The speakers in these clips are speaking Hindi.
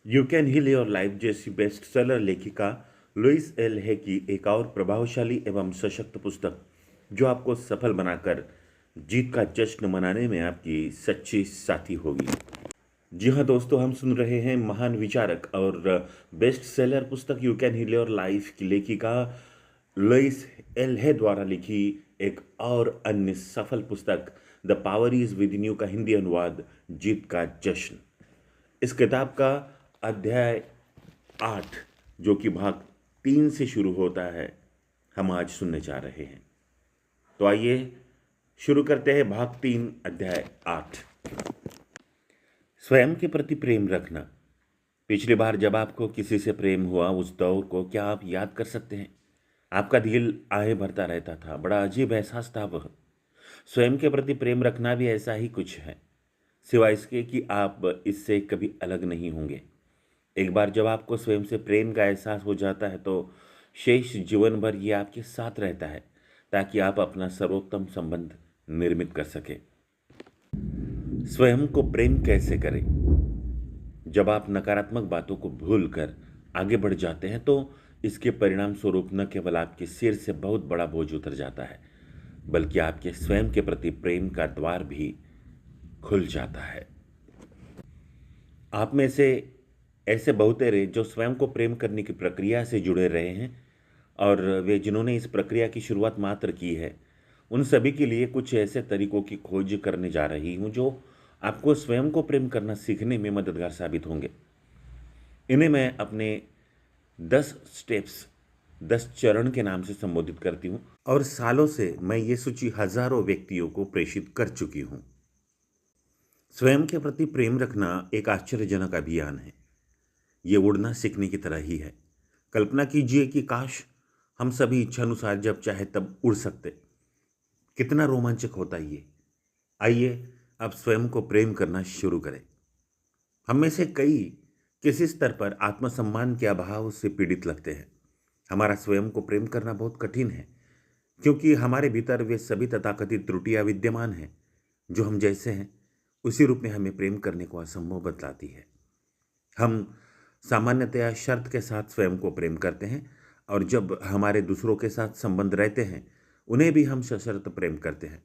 You can heal your life जैसी बेस्ट सेलर लेखिका लुइस एल है की एक और प्रभावशाली एवं सशक्त पुस्तक जो आपको सफल बनाकर जीत का जश्न मनाने में आपकी सच्ची साथी होगी। जी हाँ दोस्तों, हम सुन रहे हैं महान विचारक और बेस्ट सेलर पुस्तक you can heal your life की लेखिका लुइस एल है द्वारा लिखी एक और अन्य सफल पुस्तक the power is with in you का हिंदी अनुवाद जीत का जश्न। इस किताब का अध्याय 8 जो कि भाग 3 से शुरू होता है, हम आज सुनने जा रहे हैं। तो आइए शुरू करते हैं भाग 3 अध्याय 8। स्वयं के प्रति प्रेम रखना। पिछली बार जब आपको किसी से प्रेम हुआ उस दौर को क्या आप याद कर सकते हैं? आपका दिल आहे भरता रहता था, बड़ा अजीब एहसास था वह। स्वयं के प्रति प्रेम रखना भी ऐसा ही कुछ है, सिवाय इसके कि आप इससे कभी अलग नहीं होंगे। एक बार जब आपको स्वयं से प्रेम का एहसास हो जाता है तो शेष जीवन भर ये आपके साथ रहता है, ताकि आप अपना सर्वोत्तम संबंध निर्मित कर सके। स्वयं को प्रेम कैसे करें? जब आप नकारात्मक बातों को भूलकर आगे बढ़ जाते हैं तो इसके परिणाम स्वरूप न केवल आपके सिर से बहुत बड़ा बोझ उतर जाता है, बल्कि आपके स्वयं के प्रति प्रेम का द्वार भी खुल जाता है। आप में से ऐसे बहुतेरे जो स्वयं को प्रेम करने की प्रक्रिया से जुड़े रहे हैं और वे जिन्होंने इस प्रक्रिया की शुरुआत मात्र की है, उन सभी के लिए कुछ ऐसे तरीकों की खोज करने जा रही हूँ जो आपको स्वयं को प्रेम करना सीखने में मददगार साबित होंगे। इन्हें मैं अपने 10 स्टेप्स 10 चरण के नाम से संबोधित करती हूँ और सालों से मैं ये सूची हजारों व्यक्तियों को प्रेषित कर चुकी हूँ। स्वयं के प्रति प्रेम रखना एक आश्चर्यजनक अभियान है। ये उड़ना सीखने की तरह ही है। कल्पना कीजिए कि काश हम सभी इच्छानुसार जब चाहे तब उड़ सकते। कितना रोमांचक होता ये। आइए अब स्वयं को प्रेम करना शुरू करें। हम में से कई किसी स्तर पर आत्मसम्मान के अभाव से पीड़ित लगते हैं। हमारा स्वयं को प्रेम करना बहुत कठिन है, क्योंकि हमारे भीतर वे सभी तथाकथित त्रुटियां विद्यमान हैं जो हम जैसे हैं उसी रूप में हमें प्रेम करने को असंभव बतलाती है। हम सामान्यतया शर्त के साथ स्वयं को प्रेम करते हैं, और जब हमारे दूसरों के साथ संबंध रहते हैं उन्हें भी हम सशर्त प्रेम करते हैं।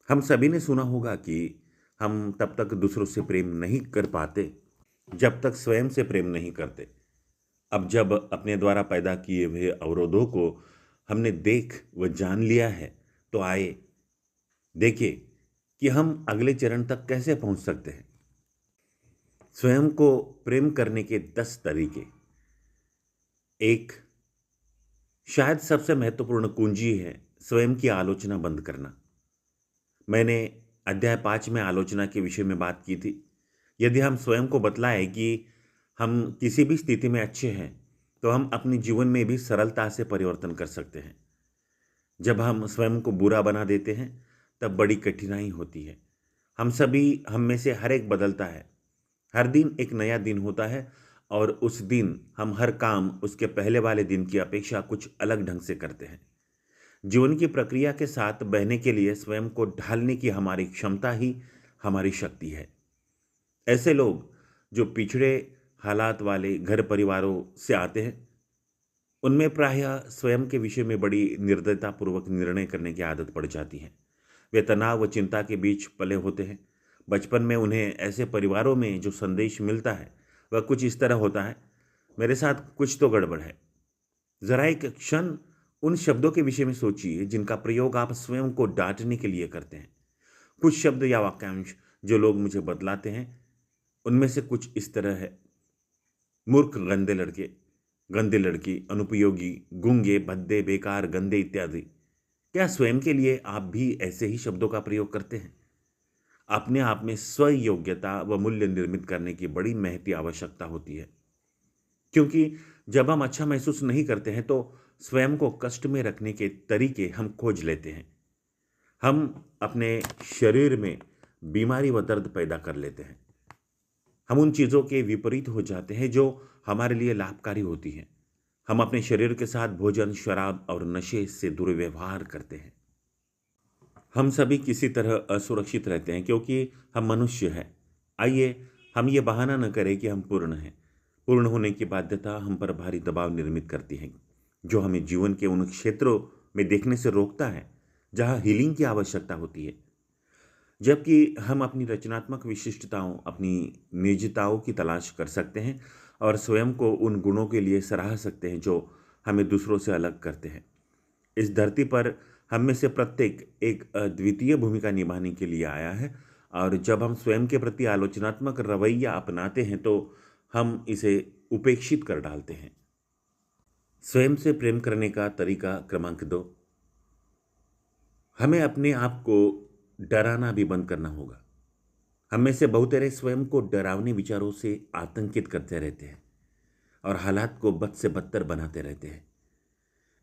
हम सभी ने सुना होगा कि हम तब तक दूसरों से प्रेम नहीं कर पाते जब तक स्वयं से प्रेम नहीं करते। अब जब अपने द्वारा पैदा किए हुए अवरोधों को हमने देख व जान लिया है, तो आए देखिए कि हम अगले चरण तक कैसे पहुंच सकते हैं। स्वयं को प्रेम करने के 10 तरीके। एक, शायद सबसे महत्वपूर्ण कुंजी है स्वयं की आलोचना बंद करना। मैंने अध्याय 5 में आलोचना के विषय में बात की थी। यदि हम स्वयं को बतलाएं कि हम किसी भी स्थिति में अच्छे हैं, तो हम अपने जीवन में भी सरलता से परिवर्तन कर सकते हैं। जब हम स्वयं को बुरा बना देते हैं तब बड़ी कठिनाई होती है। हम में से हर एक बदलता है। हर दिन एक नया दिन होता है और उस दिन हम हर काम उसके पहले वाले दिन की अपेक्षा कुछ अलग ढंग से करते हैं। जीवन की प्रक्रिया के साथ बहने के लिए स्वयं को ढालने की हमारी क्षमता ही हमारी शक्ति है। ऐसे लोग जो पिछड़े हालात वाले घर परिवारों से आते हैं, उनमें प्रायः स्वयं के विषय में बड़ी निर्दयतापूर्वक निर्णय करने की आदत पड़ जाती है। वे तनाव व चिंता के बीच पले होते हैं। बचपन में उन्हें ऐसे परिवारों में जो संदेश मिलता है वह कुछ इस तरह होता है, मेरे साथ कुछ तो गड़बड़ है। जरा एक क्षण उन शब्दों के विषय में सोचिए जिनका प्रयोग आप स्वयं को डांटने के लिए करते हैं। कुछ शब्द या वाक्यांश जो लोग मुझे बतलाते हैं, उनमें से कुछ इस तरह है: मूर्ख, गंदे लड़के, गंदी लड़की, अनुपयोगी, गूंगे, भद्दे, बेकार, गंदे इत्यादि। क्या स्वयं के लिए आप भी ऐसे ही शब्दों का प्रयोग करते हैं? अपने आप में स्व योग्यता व मूल्य निर्मित करने की बड़ी महती आवश्यकता होती है, क्योंकि जब हम अच्छा महसूस नहीं करते हैं तो स्वयं को कष्ट में रखने के तरीके हम खोज लेते हैं। हम अपने शरीर में बीमारी व दर्द पैदा कर लेते हैं। हम उन चीज़ों के विपरीत हो जाते हैं जो हमारे लिए लाभकारी होती हैं। हम अपने शरीर के साथ भोजन, शराब और नशे से दुर्व्यवहार करते हैं। हम सभी किसी तरह असुरक्षित रहते हैं क्योंकि हम मनुष्य हैं। आइए हम ये बहाना न करें कि हम पूर्ण हैं। पूर्ण होने की बाध्यता हम पर भारी दबाव निर्मित करती है, जो हमें जीवन के उन क्षेत्रों में देखने से रोकता है जहाँ हीलिंग की आवश्यकता होती है। जबकि हम अपनी रचनात्मक विशिष्टताओं, अपनी निजताओं की तलाश कर सकते हैं और स्वयं को उन गुणों के लिए सराह सकते हैं जो हमें दूसरों से अलग करते हैं। इस धरती पर हम में से प्रत्येक एक अद्वितीय भूमिका निभाने के लिए आया है, और जब हम स्वयं के प्रति आलोचनात्मक रवैया अपनाते हैं तो हम इसे उपेक्षित कर डालते हैं। स्वयं से प्रेम करने का तरीका क्रमांक 2, हमें अपने आप को डराना भी बंद करना होगा। हम में से बहुतेरे स्वयं को डरावने विचारों से आतंकित करते रहते हैं और हालात को बद से बदतर बनाते रहते हैं।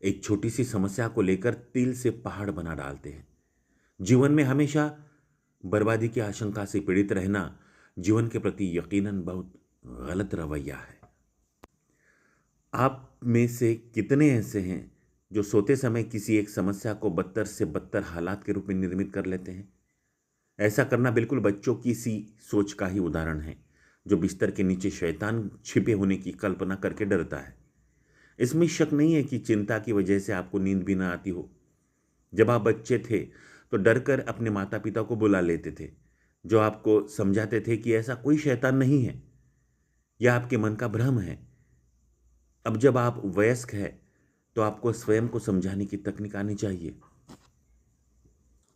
एक छोटी सी समस्या को लेकर तिल से पहाड़ बना डालते हैं। जीवन में हमेशा बर्बादी की आशंका से पीड़ित रहना जीवन के प्रति यकीनन बहुत गलत रवैया है। आप में से कितने ऐसे हैं जो सोते समय किसी एक समस्या को बदतर से बदतर हालात के रूप में निर्मित कर लेते हैं? ऐसा करना बिल्कुल बच्चों की सी सोच का ही उदाहरण है, जो बिस्तर के नीचे शैतान छिपे होने की कल्पना करके डरता है। इसमें शक नहीं है कि चिंता की वजह से आपको नींद भी ना आती हो। जब आप बच्चे थे तो डरकर अपने माता पिता को बुला लेते थे, जो आपको समझाते थे कि ऐसा कोई शैतान नहीं है, यह आपके मन का भ्रम है। अब जब आप वयस्क हैं तो आपको स्वयं को समझाने की तकनीक आनी चाहिए।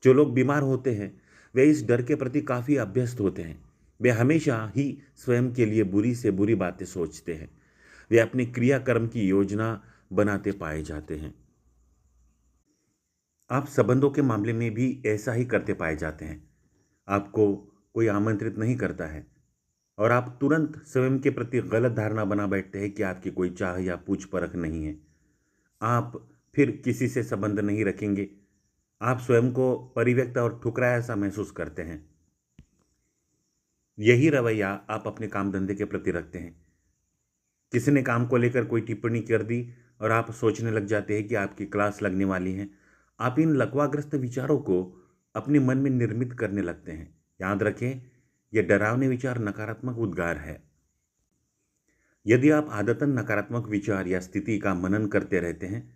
जो लोग बीमार होते हैं वे इस डर के प्रति काफ़ी अभ्यस्त होते हैं। वे हमेशा ही स्वयं के लिए बुरी से बुरी बातें सोचते हैं। वे अपने क्रियाकर्म की योजना बनाते पाए जाते हैं। आप संबंधों के मामले में भी ऐसा ही करते पाए जाते हैं। आपको कोई आमंत्रित नहीं करता है और आप तुरंत स्वयं के प्रति गलत धारणा बना बैठते हैं कि आपकी कोई चाह या पूछ परख नहीं है। आप फिर किसी से संबंध नहीं रखेंगे। आप स्वयं को परिव्यक्त और ठुकराया सा महसूस करते हैं। यही रवैया आप अपने काम धंधे के प्रति रखते हैं। किसी ने काम को लेकर कोई टिप्पणी कर दी और आप सोचने लग जाते हैं कि आपकी क्लास लगने वाली है। आप इन लकवाग्रस्त विचारों को अपने मन में निर्मित करने लगते हैं। याद रखें, यह डरावने विचार नकारात्मक उद्गार है। यदि आप आदतन नकारात्मक विचार या स्थिति का मनन करते रहते हैं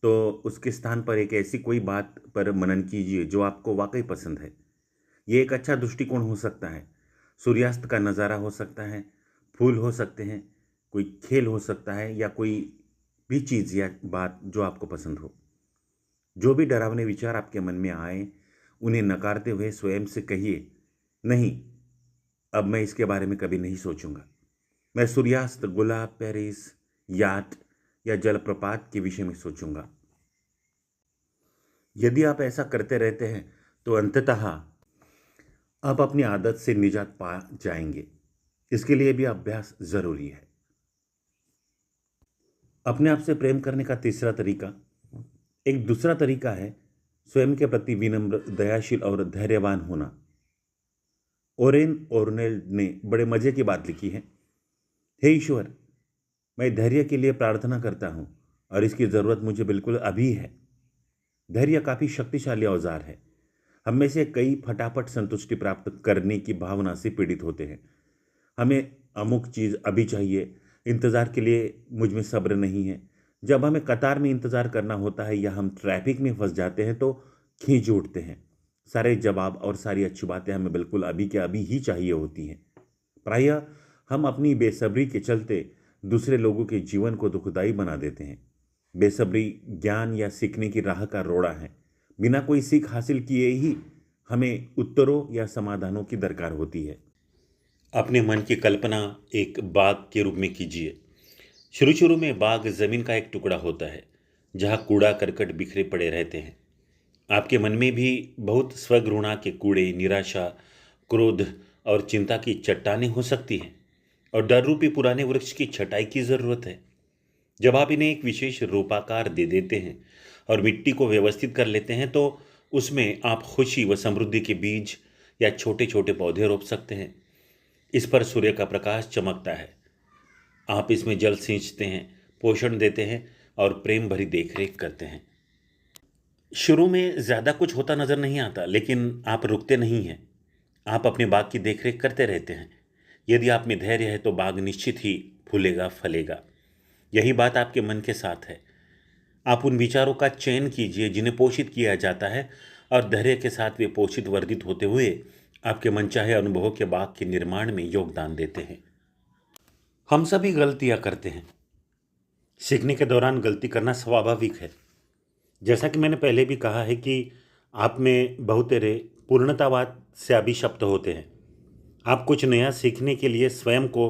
तो उसके स्थान पर एक ऐसी कोई बात पर मनन कीजिए जो आपको वाकई पसंद है। ये एक अच्छा दृष्टिकोण हो सकता है। सूर्यास्त का नज़ारा हो सकता है, फूल हो सकते हैं, कोई खेल हो सकता है, या कोई भी चीज़ या बात जो आपको पसंद हो। जो भी डरावने विचार आपके मन में आए, उन्हें नकारते हुए स्वयं से कहिए, नहीं, अब मैं इसके बारे में कभी नहीं सोचूंगा। मैं सूर्यास्त, गुलाब, पेरिस, याट या जलप्रपात के विषय में सोचूंगा। यदि आप ऐसा करते रहते हैं तो अंततः आप अपनी आदत से निजात पा जाएंगे। इसके लिए भी अभ्यास जरूरी है। अपने आप से प्रेम करने का तीसरा तरीका, एक दूसरा तरीका है स्वयं के प्रति विनम्र, दयाशील और धैर्यवान होना। ओरेन ओर्नेल्ड ने बड़े मजे की बात लिखी है। हे ईश्वर, मैं धैर्य के लिए प्रार्थना करता हूं और इसकी जरूरत मुझे बिल्कुल अभी है। धैर्य काफी शक्तिशाली औजार है। हम में से कई फटाफट संतुष्टि प्राप्त करने की भावना से पीड़ित होते हैं। हमें अमुक चीज़ अभी चाहिए, इंतज़ार के लिए मुझ में सब्र नहीं है। जब हमें कतार में इंतज़ार करना होता है या हम ट्रैफिक में फंस जाते हैं तो खींच उठते हैं। सारे जवाब और सारी अच्छी बातें हमें बिल्कुल अभी के अभी ही चाहिए होती हैं। प्रायः हम अपनी बेसब्री के चलते दूसरे लोगों के जीवन को दुखदाई बना देते हैं। बेसब्री ज्ञान या सीखने की राह का रोड़ा है। बिना कोई सीख हासिल किए ही हमें उत्तरों या समाधानों की दरकार होती है। अपने मन की कल्पना एक बाग के रूप में कीजिए। शुरू शुरू में बाग जमीन का एक टुकड़ा होता है जहाँ कूड़ा करकट बिखरे पड़े रहते हैं। आपके मन में भी बहुत स्वघृणा के कूड़े, निराशा, क्रोध और चिंता की चट्टानें हो सकती हैं, और डर रूपी पुराने वृक्ष की छटाई की जरूरत है। जब आप इन्हें एक विशेष रूपाकार दे देते हैं और मिट्टी को व्यवस्थित कर लेते हैं तो उसमें आप खुशी व समृद्धि के बीज या छोटे छोटे पौधे रोप सकते हैं। इस पर सूर्य का प्रकाश चमकता है। आप इसमें जल सींचते हैं, पोषण देते हैं और प्रेम भरी देखरेख करते हैं। शुरू में ज़्यादा कुछ होता नज़र नहीं आता, लेकिन आप रुकते नहीं हैं। आप अपने बाग की देखरेख करते रहते हैं। यदि आप में धैर्य है तो बाग निश्चित ही फूलेगा फलेगा। यही बात आपके मन के साथ है। आप उन विचारों का चयन कीजिए जिन्हें पोषित किया जाता है, और धैर्य के साथ वे पोषित वर्धित होते हुए आपके मनचाहे अनुभवों के बाग के निर्माण में योगदान देते हैं। हम सभी गलतियां करते हैं। सीखने के दौरान गलती करना स्वाभाविक है। जैसा कि मैंने पहले भी कहा है कि आप में बहुतेरे पूर्णतावाद से अभिशप्त होते हैं। आप कुछ नया सीखने के लिए स्वयं को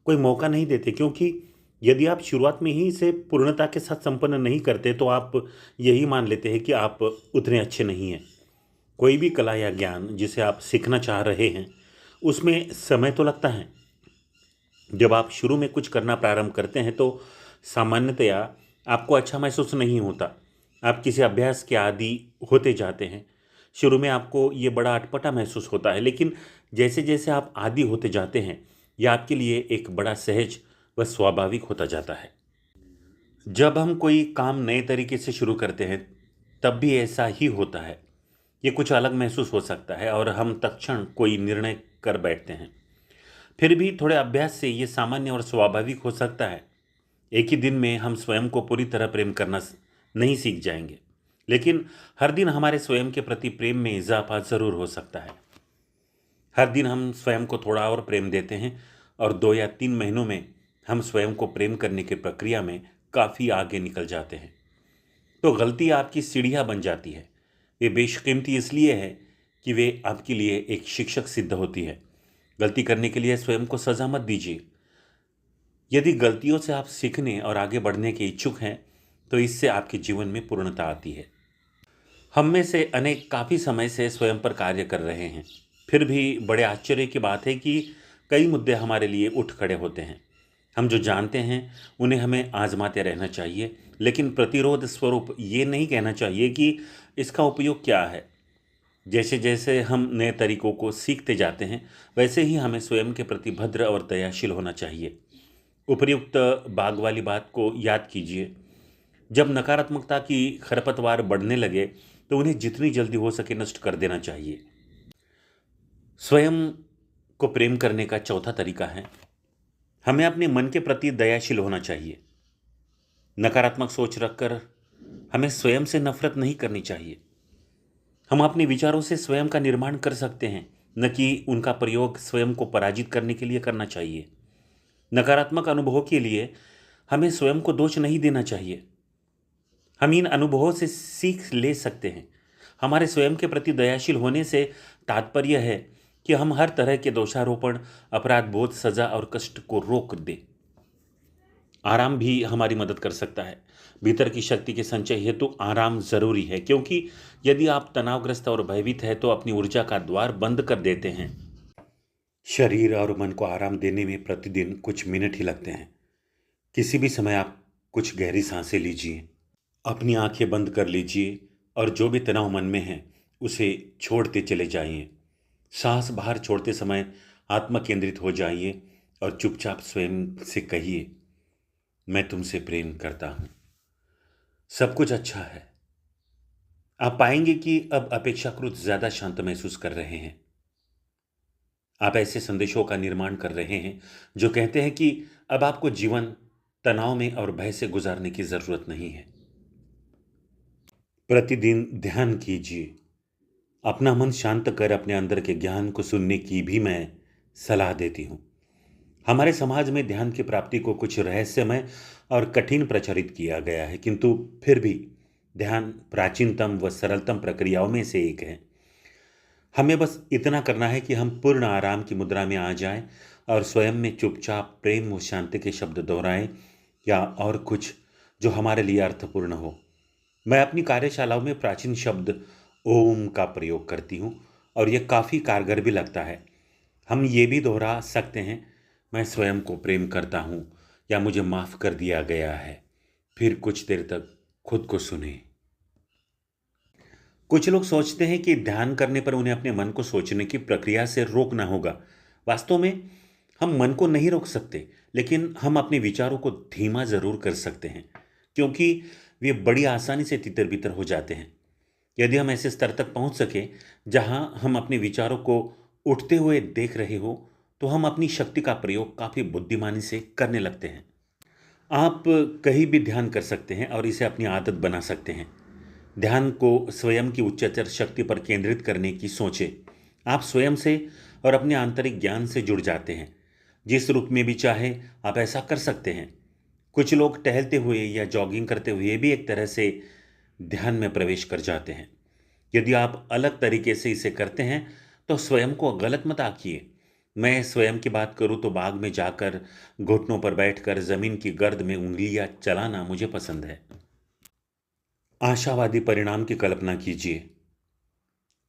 कोई मौका नहीं देते, क्योंकि यदि आप शुरुआत में ही इसे पूर्णता के साथ संपन्न नहीं करते तो आप यही मान लेते हैं कि आप उतने अच्छे नहीं हैं। कोई भी कला या ज्ञान जिसे आप सीखना चाह रहे हैं, उसमें समय तो लगता है। जब आप शुरू में कुछ करना प्रारंभ करते हैं तो सामान्यतया आपको अच्छा महसूस नहीं होता। आप किसी अभ्यास के आदी होते जाते हैं। शुरू में आपको ये बड़ा अटपटा महसूस होता है, लेकिन जैसे जैसे आप आदी होते जाते हैं, यह आपके लिए एक बड़ा सहज व स्वाभाविक होता जाता है। जब हम कोई काम नए तरीके से शुरू करते हैं, तब भी ऐसा ही होता है। ये कुछ अलग महसूस हो सकता है और हम तत्क्षण कोई निर्णय कर बैठते हैं। फिर भी थोड़े अभ्यास से ये सामान्य और स्वाभाविक हो सकता है। एक ही दिन में हम स्वयं को पूरी तरह प्रेम करना नहीं सीख जाएंगे, लेकिन हर दिन हमारे स्वयं के प्रति प्रेम में इजाफा ज़रूर हो सकता है। हर दिन हम स्वयं को थोड़ा और प्रेम देते हैं और 2 या 3 महीनों में हम स्वयं को प्रेम करने की प्रक्रिया में काफ़ी आगे निकल जाते हैं। तो गलती आपकी सीढ़ियाँ बन जाती है। वे बेशकीमती इसलिए है कि वे आपके लिए एक शिक्षक सिद्ध होती है। गलती करने के लिए स्वयं को सज़ा मत दीजिए। यदि गलतियों से आप सीखने और आगे बढ़ने के इच्छुक हैं, तो इससे आपके जीवन में पूर्णता आती है। हम में से अनेक काफ़ी समय से स्वयं पर कार्य कर रहे हैं। फिर भी बड़े आश्चर्य की बात है कि कई मुद्दे हमारे लिए उठ खड़े होते हैं। हम जो जानते हैं उन्हें हमें आजमाते रहना चाहिए, लेकिन प्रतिरोध स्वरूप ये नहीं कहना चाहिए कि इसका उपयोग क्या है। जैसे जैसे हम नए तरीकों को सीखते जाते हैं, वैसे ही हमें स्वयं के प्रति भद्र और दयाशील होना चाहिए। उपर्युक्त बाग वाली बात को याद कीजिए। जब नकारात्मकता की खरपतवार बढ़ने लगे तो उन्हें जितनी जल्दी हो सके नष्ट कर देना चाहिए। स्वयं को प्रेम करने का चौथा तरीका है, हमें अपने मन के प्रति दयाशील होना चाहिए। नकारात्मक सोच रखकर हमें स्वयं से नफरत नहीं करनी चाहिए। हम अपने विचारों से स्वयं का निर्माण कर सकते हैं, न कि उनका प्रयोग स्वयं को पराजित करने के लिए करना चाहिए। नकारात्मक अनुभवों के लिए हमें स्वयं को दोष नहीं देना चाहिए। हम इन अनुभवों से सीख ले सकते हैं। हमारे स्वयं के प्रति दयाशील होने से तात्पर्य है कि हम हर तरह के दोषारोपण, अपराध बोध, सजा और कष्ट को रोक दें। आराम भी हमारी मदद कर सकता है। भीतर की शक्ति के संचय हेतु आराम जरूरी है, क्योंकि यदि आप तनावग्रस्त और भयभीत है तो अपनी ऊर्जा का द्वार बंद कर देते हैं। शरीर और मन को आराम देने में प्रतिदिन कुछ मिनट ही लगते हैं। किसी भी समय आप कुछ गहरी सांसें लीजिए, अपनी आंखें बंद कर लीजिए और जो भी तनाव मन में है उसे छोड़ते चले जाइए। सांस बाहर छोड़ते समय आत्म केंद्रित हो जाइए और चुपचाप स्वयं से कहिए, मैं तुमसे प्रेम करता हूँ, सब कुछ अच्छा है। आप पाएंगे कि अब अपेक्षाकृत ज़्यादा शांत महसूस कर रहे हैं। आप ऐसे संदेशों का निर्माण कर रहे हैं जो कहते हैं कि अब आपको जीवन तनाव में और भय से गुजारने की ज़रूरत नहीं है। प्रतिदिन ध्यान कीजिए। अपना मन शांत कर अपने अंदर के ज्ञान को सुनने की भी मैं सलाह देती हूँ। हमारे समाज में ध्यान की प्राप्ति को कुछ रहस्यमय और कठिन प्रचारित किया गया है, किंतु फिर भी ध्यान प्राचीनतम व सरलतम प्रक्रियाओं में से एक है। हमें बस इतना करना है कि हम पूर्ण आराम की मुद्रा में आ जाएं और स्वयं में चुपचाप प्रेम व शांति के शब्द दोहराएं, या और कुछ जो हमारे लिए अर्थपूर्ण हो। मैं अपनी कार्यशालाओं में प्राचीन शब्द ओम का प्रयोग करती हूँ और यह काफ़ी कारगर भी लगता है। हम ये भी दोहरा सकते हैं, मैं स्वयं को प्रेम करता हूँ या मुझे माफ़ कर दिया गया है। फिर कुछ देर तक खुद को सुने। कुछ लोग सोचते हैं कि ध्यान करने पर उन्हें अपने मन को सोचने की प्रक्रिया से रोकना होगा। वास्तव में हम मन को नहीं रोक सकते, लेकिन हम अपने विचारों को धीमा ज़रूर कर सकते हैं, क्योंकि वे बड़ी आसानी से तितर बितर हो जाते हैं। यदि हम ऐसे स्तर तक पहुंच सके जहां हम अपने विचारों को उठते हुए देख रहे हो, तो हम अपनी शक्ति का प्रयोग काफ़ी बुद्धिमानी से करने लगते हैं। आप कहीं भी ध्यान कर सकते हैं और इसे अपनी आदत बना सकते हैं। ध्यान को स्वयं की उच्चतर शक्ति पर केंद्रित करने की सोचें। आप स्वयं से और अपने आंतरिक ज्ञान से जुड़ जाते हैं। जिस रूप में भी चाहे आप ऐसा कर सकते हैं। कुछ लोग टहलते हुए या जॉगिंग करते हुए भी एक तरह से ध्यान में प्रवेश कर जाते हैं। यदि आप अलग तरीके से इसे करते हैं तो स्वयं को गलत मत आंकिए। मैं स्वयं की बात करूं तो बाग में जाकर घुटनों पर बैठकर जमीन की गर्द में उंगलियां चलाना मुझे पसंद है। आशावादी परिणाम की कल्पना कीजिए।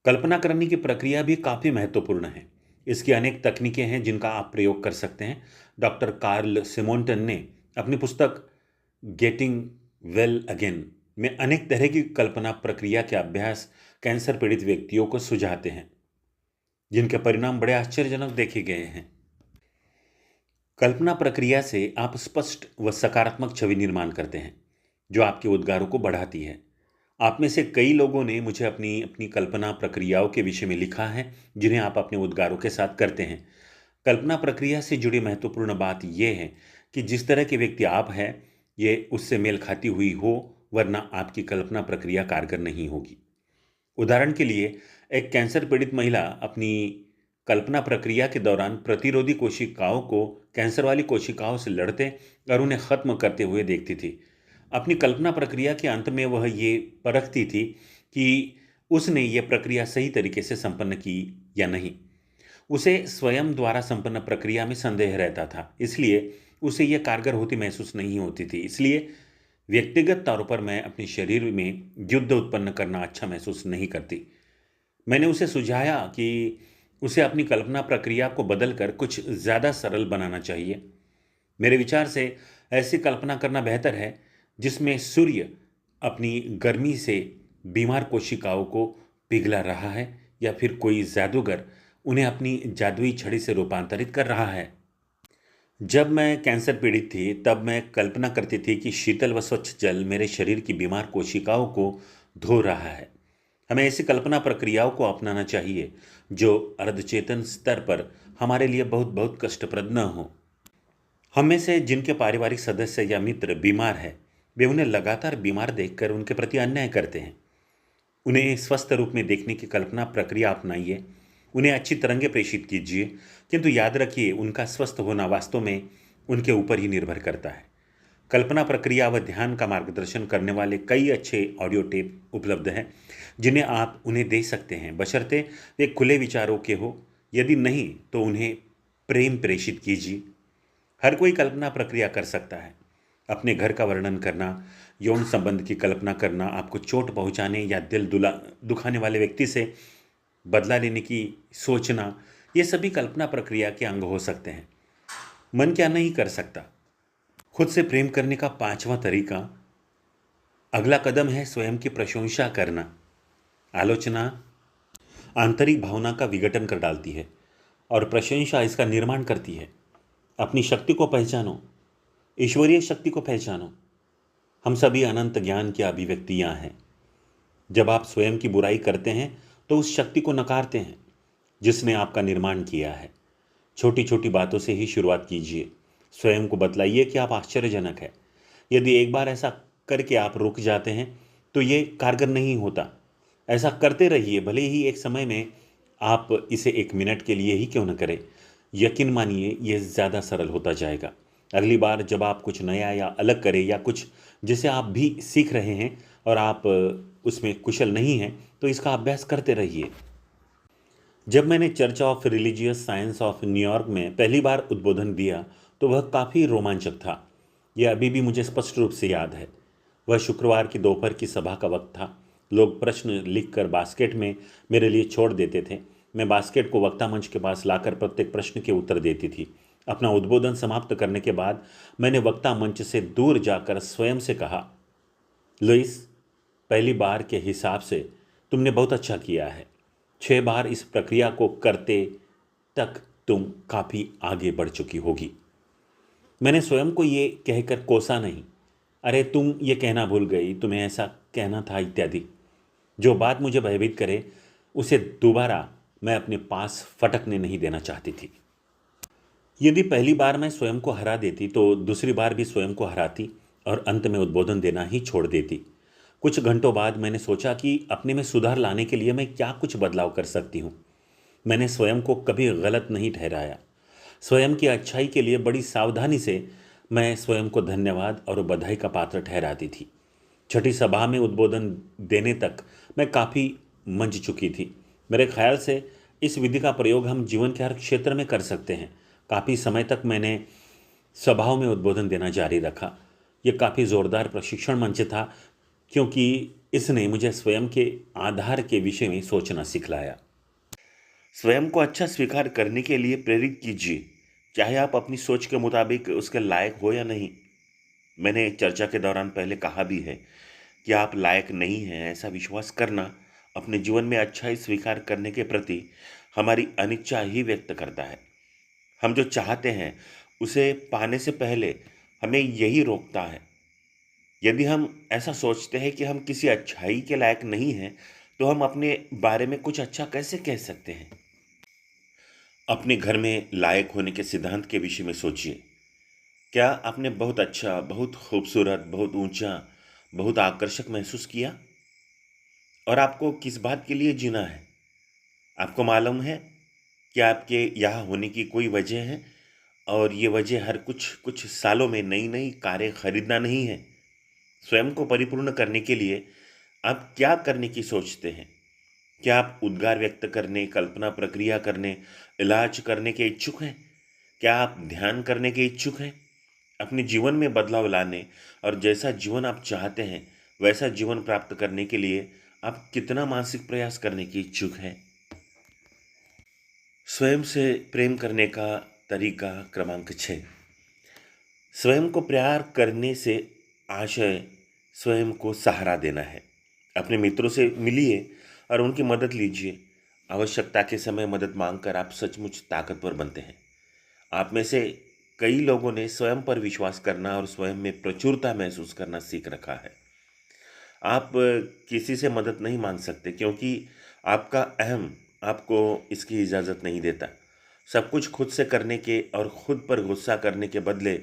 कल्पना करने की प्रक्रिया भी काफी महत्वपूर्ण है। इसकी अनेक तकनीकें हैं जिनका आप प्रयोग कर सकते हैं। डॉक्टर कार्ल सिमोंटन ने अपनी पुस्तक गेटिंग वेल अगेन में अनेक तरह की कल्पना प्रक्रिया के अभ्यास कैंसर पीड़ित व्यक्तियों को सुझाते हैं, जिनके परिणाम बड़े आश्चर्यजनक देखे गए हैं। कल्पना प्रक्रिया से आप स्पष्ट व सकारात्मक छवि निर्माण करते हैं, जो आपके उद्गारों को बढ़ाती है। आप में से कई लोगों ने मुझे अपनी अपनी कल्पना प्रक्रियाओं के विषय में लिखा है, जिन्हें आप अपने उद्गारों के साथ करते हैं। कल्पना प्रक्रिया से जुड़ी महत्वपूर्ण बात यह है कि जिस तरह के व्यक्ति आप हैं, ये उससे मेल खाती हुई हो, वरना आपकी कल्पना प्रक्रिया कारगर नहीं होगी। उदाहरण के लिए, एक कैंसर पीड़ित महिला अपनी कल्पना प्रक्रिया के दौरान प्रतिरोधी कोशिकाओं को कैंसर वाली कोशिकाओं से लड़ते और उन्हें खत्म करते हुए देखती थी। अपनी कल्पना प्रक्रिया के अंत में वह ये परखती थी कि उसने ये प्रक्रिया सही तरीके से संपन्न की या नहीं। उसे स्वयं द्वारा संपन्न प्रक्रिया में संदेह रहता था, इसलिए उसे यह कारगर होती महसूस नहीं होती थी। इसलिए व्यक्तिगत तौर पर मैं अपने शरीर में युद्ध उत्पन्न करना अच्छा महसूस नहीं करती। मैंने उसे सुझाया कि उसे अपनी कल्पना प्रक्रिया को बदलकर कुछ ज़्यादा सरल बनाना चाहिए। मेरे विचार से ऐसी कल्पना करना बेहतर है जिसमें सूर्य अपनी गर्मी से बीमार कोशिकाओं को पिघला रहा है, या फिर कोई जादूगर उन्हें अपनी जादुई छड़ी से रूपांतरित कर रहा है। जब मैं कैंसर पीड़ित थी, तब मैं कल्पना करती थी कि शीतल व स्वच्छ जल मेरे शरीर की बीमार कोशिकाओं को धो रहा है। हमें ऐसी कल्पना प्रक्रियाओं को अपनाना चाहिए जो अर्धचेतन स्तर पर हमारे लिए बहुत बहुत कष्टप्रद न हो। हम में से जिनके पारिवारिक सदस्य या मित्र बीमार है, वे उन्हें लगातार बीमार देखकर उनके प्रति अन्याय करते हैं। उन्हें स्वस्थ रूप में देखने की कल्पना प्रक्रिया अपनाइए। उन्हें अच्छी तरंगें प्रेषित कीजिए, किंतु याद रखिए उनका स्वस्थ होना वास्तव में उनके ऊपर ही निर्भर करता है। कल्पना प्रक्रिया व ध्यान का मार्गदर्शन करने वाले कई अच्छे ऑडियो टेप उपलब्ध हैं, जिन्हें आप उन्हें दे सकते हैं, बशर्ते वे खुले विचारों के हो। यदि नहीं तो उन्हें प्रेम प्रेषित कीजिए। हर कोई कल्पना प्रक्रिया कर सकता है। अपने घर का वर्णन करना, यौन संबंध की कल्पना करना, आपको चोट पहुंचाने या दिल दुखाने वाले व्यक्ति से बदला लेने की सोचना, ये सभी कल्पना प्रक्रिया के अंग हो सकते हैं। मन क्या नहीं कर सकता। खुद से प्रेम करने का पांचवा तरीका, अगला कदम है स्वयं की प्रशंसा करना। आलोचना आंतरिक भावना का विघटन कर डालती है और प्रशंसा इसका निर्माण करती है। अपनी शक्ति को पहचानो, ईश्वरीय शक्ति को पहचानो। हम सभी अनंत ज्ञान की अभिव्यक्तियां हैं। जब आप स्वयं की बुराई करते हैं तो उस शक्ति को नकारते हैं जिसने आपका निर्माण किया है। छोटी छोटी बातों से ही शुरुआत कीजिए। स्वयं को बतलाइए कि आप आश्चर्यजनक है। यदि एक बार ऐसा करके आप रुक जाते हैं तो ये कारगर नहीं होता। ऐसा करते रहिए, भले ही एक समय में आप इसे 1 मिनट के लिए ही क्यों न करें। यकीन मानिए ये ज़्यादा सरल होता जाएगा। अगली बार जब आप कुछ नया या अलग करें, या कुछ जिसे आप भी सीख रहे हैं और आप उसमें कुशल नहीं हैं, तो इसका अभ्यास करते रहिए। जब मैंने church of religious science of New York में पहली बार उद्बोधन दिया तो वह काफ़ी रोमांचक था। यह अभी भी मुझे स्पष्ट रूप से याद है। वह शुक्रवार की दोपहर की सभा का वक्त था। लोग प्रश्न लिखकर बास्केट में मेरे लिए छोड़ देते थे। मैं बास्केट को वक्ता मंच के पास लाकर प्रत्येक प्रश्न के उत्तर देती थी। अपना उद्बोधन समाप्त करने के बाद मैंने वक्ता मंच से दूर जाकर स्वयं से कहा, लुइस, पहली बार के हिसाब से तुमने बहुत अच्छा किया है। 6 बार इस प्रक्रिया को करते तक तुम काफ़ी आगे बढ़ चुकी होगी। मैंने स्वयं को ये कहकर कोसा नहीं, अरे तुम ये कहना भूल गई, तुम्हें ऐसा कहना था, इत्यादि। जो बात मुझे भयभीत करे उसे दोबारा मैं अपने पास फटकने नहीं देना चाहती थी। यदि पहली बार मैं स्वयं को हरा देती तो दूसरी बार भी स्वयं को हराती और अंत में उद्बोधन देना ही छोड़ देती। कुछ घंटों बाद मैंने सोचा कि अपने में सुधार लाने के लिए मैं क्या कुछ बदलाव कर सकती हूँ। मैंने स्वयं को कभी गलत नहीं ठहराया। स्वयं की अच्छाई के लिए बड़ी सावधानी से मैं स्वयं को धन्यवाद और बधाई का पात्र ठहराती थी। छठी सभा में उद्बोधन देने तक मैं काफ़ी मंच चुकी थी। मेरे ख्याल से इस विधि का प्रयोग हम जीवन के हर क्षेत्र में कर सकते हैं। काफ़ी समय तक मैंने सभाओं में उद्बोधन देना जारी रखा। ये काफ़ी ज़ोरदार प्रशिक्षण मंच था, क्योंकि इसने मुझे स्वयं के आधार के विषय में सोचना सिखलाया। स्वयं को अच्छा स्वीकार करने के लिए प्रेरित कीजिए, चाहे आप अपनी सोच के मुताबिक उसके लायक हो या नहीं। मैंने चर्चा के दौरान पहले कहा भी है कि आप लायक नहीं हैं, ऐसा विश्वास करना अपने जीवन में अच्छाई स्वीकार करने के प्रति हमारी अनिच्छा ही व्यक्त करता है। हम जो चाहते हैं उसे पाने से पहले हमें यही रोकता है। यदि हम ऐसा सोचते हैं कि हम किसी अच्छाई के लायक नहीं हैं, तो हम अपने बारे में कुछ अच्छा कैसे कह सकते हैं? अपने घर में लायक होने के सिद्धांत के विषय में सोचिए। क्या आपने बहुत अच्छा, बहुत खूबसूरत, बहुत ऊंचा, बहुत आकर्षक महसूस किया? और आपको किस बात के लिए जीना है? आपको मालूम है कि आपके यहाँ होने की कोई वजह है, और ये वजह हर कुछ कुछ सालों में नई नई कारें खरीदना नहीं है। स्वयं को परिपूर्ण करने के लिए आप क्या करने की सोचते हैं? क्या आप उद्गार व्यक्त करने, कल्पना प्रक्रिया करने, इलाज करने के इच्छुक हैं? क्या आप ध्यान करने के इच्छुक हैं? अपने जीवन में बदलाव लाने और जैसा जीवन आप चाहते हैं वैसा जीवन प्राप्त करने के लिए आप कितना मानसिक प्रयास करने की इच्छुक हैं? स्वयं से प्रेम करने का तरीका क्रमांक 6। स्वयं को प्यार करने से आशय स्वयं को सहारा देना है। अपने मित्रों से मिलिए और उनकी मदद लीजिए। आवश्यकता के समय मदद मांगकर आप सचमुच ताकतवर बनते हैं। आप में से कई लोगों ने स्वयं पर विश्वास करना और स्वयं में प्रचुरता महसूस करना सीख रखा है। आप किसी से मदद नहीं मांग सकते, क्योंकि आपका अहम आपको इसकी इजाज़त नहीं देता। सब कुछ खुद से करने के और खुद पर गुस्सा करने के बदले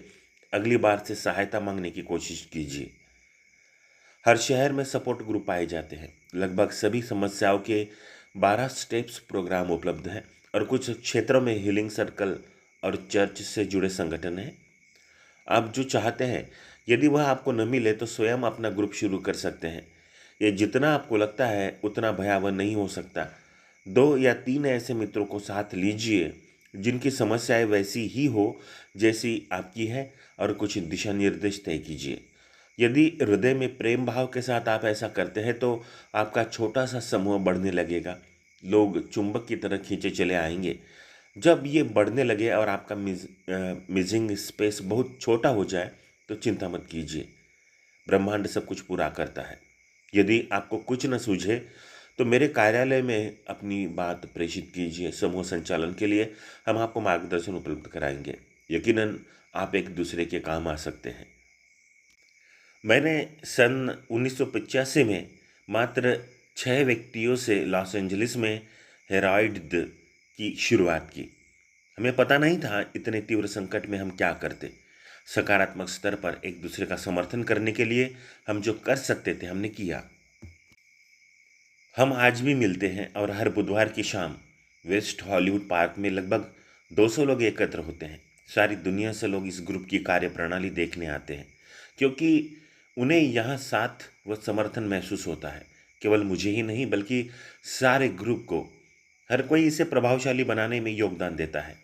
अगली बार से सहायता मांगने की कोशिश कीजिए। हर शहर में सपोर्ट ग्रुप पाए जाते हैं। लगभग सभी समस्याओं के 12 स्टेप्स प्रोग्राम उपलब्ध हैं, और कुछ क्षेत्रों में हीलिंग सर्कल और चर्च से जुड़े संगठन हैं। आप जो चाहते हैं, यदि वह आपको न मिले तो स्वयं अपना ग्रुप शुरू कर सकते हैं। ये जितना आपको लगता है उतना भयावह नहीं हो सकता। 2 या 3 ऐसे मित्रों को साथ लीजिए जिनकी समस्याएं वैसी ही हो जैसी आपकी है, और कुछ दिशा निर्देश तय कीजिए। यदि हृदय में प्रेम भाव के साथ आप ऐसा करते हैं तो आपका छोटा सा समूह बढ़ने लगेगा। लोग चुंबक की तरह खींचे चले आएंगे। जब ये बढ़ने लगे और आपका मिजिंग स्पेस बहुत छोटा हो जाए तो चिंता मत कीजिए, ब्रह्मांड सब कुछ पूरा करता है। यदि आपको कुछ न सूझे तो मेरे कार्यालय में अपनी बात प्रेषित कीजिए। समूह संचालन के लिए हम आपको मार्गदर्शन उपलब्ध कराएंगे। यकीनन आप एक दूसरे के काम आ सकते हैं। मैंने सन 1985 में मात्र 6 व्यक्तियों से लॉस एंजलिस में हेराल्ड की शुरुआत की। हमें पता नहीं था इतने तीव्र संकट में हम क्या करते। सकारात्मक स्तर पर एक दूसरे का समर्थन करने के लिए हम जो कर सकते थे हमने किया। हम आज भी मिलते हैं, और हर बुधवार की शाम वेस्ट हॉलीवुड पार्क में लगभग 200 लोग एकत्र होते हैं। सारी दुनिया से लोग इस ग्रुप की कार्यप्रणाली देखने आते हैं, क्योंकि उन्हें यहाँ साथ व समर्थन महसूस होता है। केवल मुझे ही नहीं बल्कि सारे ग्रुप को। हर कोई इसे प्रभावशाली बनाने में योगदान देता है।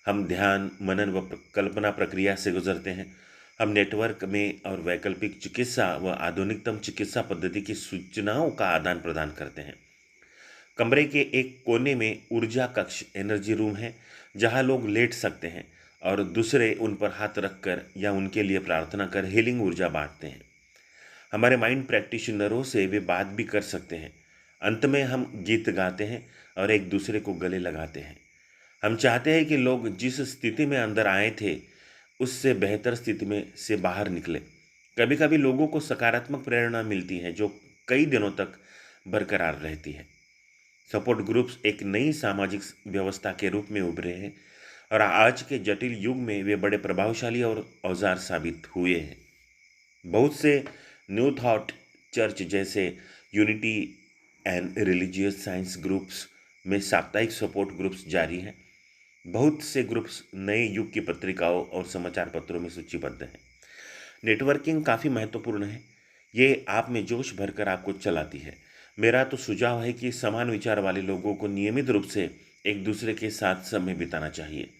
हम ध्यान, मनन व कल्पना प्रक्रिया से गुजरते हैं। हम नेटवर्क में और वैकल्पिक चिकित्सा व आधुनिकतम चिकित्सा पद्धति की सूचनाओं का आदान प्रदान करते हैं। कमरे के एक कोने में ऊर्जा कक्ष एनर्जी रूम है, जहां लोग लेट सकते हैं और दूसरे उन पर हाथ रखकर या उनके लिए प्रार्थना कर हीलिंग ऊर्जा बांटते हैं। हमारे माइंड प्रैक्टिशनरों से वे बात भी कर सकते हैं। अंत में हम गीत गाते हैं और एक दूसरे को गले लगाते हैं। हम चाहते हैं कि लोग जिस स्थिति में अंदर आए थे उससे बेहतर स्थिति में से बाहर निकले। कभी कभी लोगों को सकारात्मक प्रेरणा मिलती है जो कई दिनों तक बरकरार रहती है। सपोर्ट ग्रुप्स एक नई सामाजिक व्यवस्था के रूप में उभरे हैं, और आज के जटिल युग में वे बड़े प्रभावशाली और औजार साबित हुए हैं। बहुत से न्यू थॉट चर्च जैसे unity and religious science groups में साप्ताहिक सपोर्ट ग्रुप्स जारी हैं। बहुत से ग्रुप्स नए युग की पत्रिकाओं और समाचार पत्रों में सूचीबद्ध हैं। नेटवर्किंग काफ़ी महत्वपूर्ण है। ये आप में जोश भरकर आपको चलाती है। मेरा तो सुझाव है कि समान विचार वाले लोगों को नियमित रूप से एक दूसरे के साथ समय बिताना चाहिए।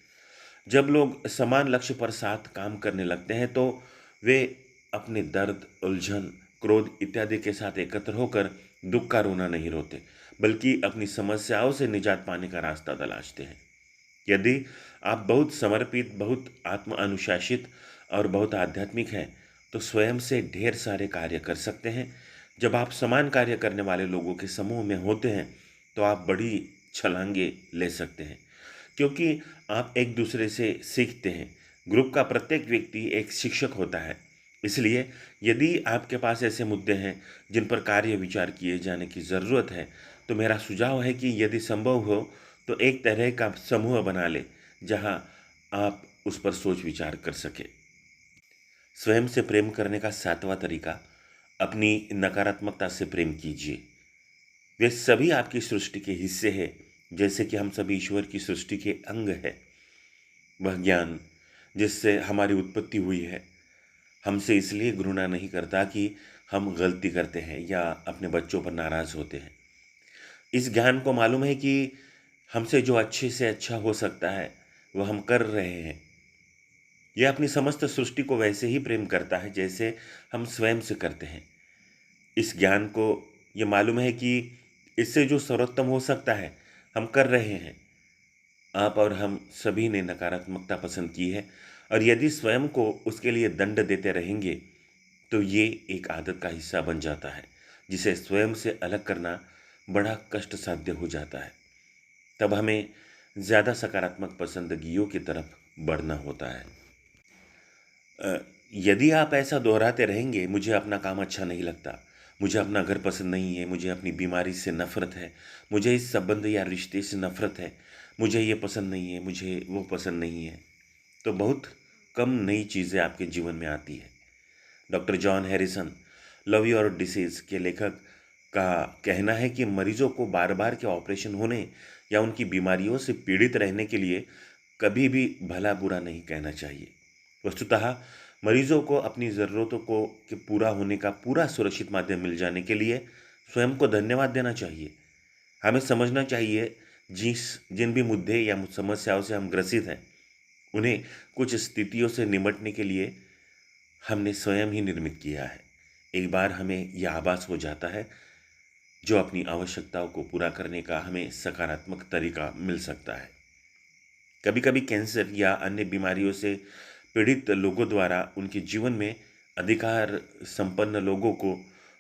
जब लोग समान लक्ष्य पर साथ काम करने लगते हैं तो वे अपने दर्द, उलझन, क्रोध इत्यादि के साथ एकत्र होकर दुख का रोना नहीं रोते, बल्कि अपनी समस्याओं से निजात पाने का रास्ता तलाशते हैं। यदि आप बहुत समर्पित, बहुत आत्म अनुशासित और बहुत आध्यात्मिक हैं, तो स्वयं से ढेर सारे कार्य कर सकते हैं। जब आप समान कार्य करने वाले लोगों के समूह में होते हैं, तो आप बड़ी छलांगे ले सकते हैं, क्योंकि आप एक दूसरे से सीखते हैं। ग्रुप का प्रत्येक व्यक्ति एक शिक्षक होता है। इसलिए यदि आपके पास ऐसे मुद्दे हैं जिन पर कार्य विचार किए जाने की ज़रूरत है, तो मेरा सुझाव है कि यदि संभव हो तो एक तरह का समूह बना ले जहां आप उस पर सोच विचार कर सके। स्वयं से प्रेम करने का 7वां तरीका, अपनी नकारात्मकता से प्रेम कीजिए। वे सभी आपकी सृष्टि के हिस्से हैं, जैसे कि हम सभी ईश्वर की सृष्टि के अंग हैं। वह ज्ञान जिससे हमारी उत्पत्ति हुई है, हमसे इसलिए घृणा नहीं करता कि हम गलती करते हैं या अपने बच्चों पर नाराज होते हैं। इस ज्ञान को मालूम है कि हमसे जो अच्छे से अच्छा हो सकता है, वह हम कर रहे हैं। यह अपनी समस्त सृष्टि को वैसे ही प्रेम करता है जैसे हम स्वयं से करते हैं। इस ज्ञान को ये मालूम है कि इससे जो सर्वोत्तम हो सकता है, हम कर रहे हैं। आप और हम सभी ने नकारात्मकता पसंद की है, और यदि स्वयं को उसके लिए दंड देते रहेंगे, तो ये एक आदत का हिस्सा बन जाता है, जिसे स्वयं से अलग करना बड़ा कष्ट साध्य हो जाता है। तब हमें ज़्यादा सकारात्मक पसंदगियों की तरफ बढ़ना होता है। अ, यदि आप ऐसा दोहराते रहेंगे, मुझे अपना काम अच्छा नहीं लगता, मुझे अपना घर पसंद नहीं है, मुझे अपनी बीमारी से नफ़रत है, मुझे इस संबंध या रिश्ते से नफ़रत है, मुझे ये पसंद नहीं है, मुझे वो पसंद नहीं है, तो बहुत कम नई चीज़ें आपके जीवन में आती है। Doctor John Harrison, love your disease के लेखक का कहना है कि मरीजों को बार-बार के ऑपरेशन होने या उनकी बीमारियों से पीड़ित रहने के लिए कभी भी भला-बुरा नहीं कहना चाहिए। वस्तुतः मरीजों को अपनी ज़रूरतों को के पूरा होने का पूरा सुरक्षित माध्यम मिल जाने के लिए स्वयं को धन्यवाद देना चाहिए। हमें समझना चाहिए जिन भी मुद्दे या समस्याओं से हम ग्रसित हैं, उन्हें कुछ स्थितियों से निपटने के लिए हमने स्वयं ही निर्मित किया है। एक बार हमें यह आभास हो जाता है, जो अपनी आवश्यकताओं को पूरा करने का हमें सकारात्मक तरीका मिल सकता है। कभी-कभी कैंसर या अन्य बीमारियों से पीड़ित लोगों द्वारा उनके जीवन में अधिकार संपन्न लोगों को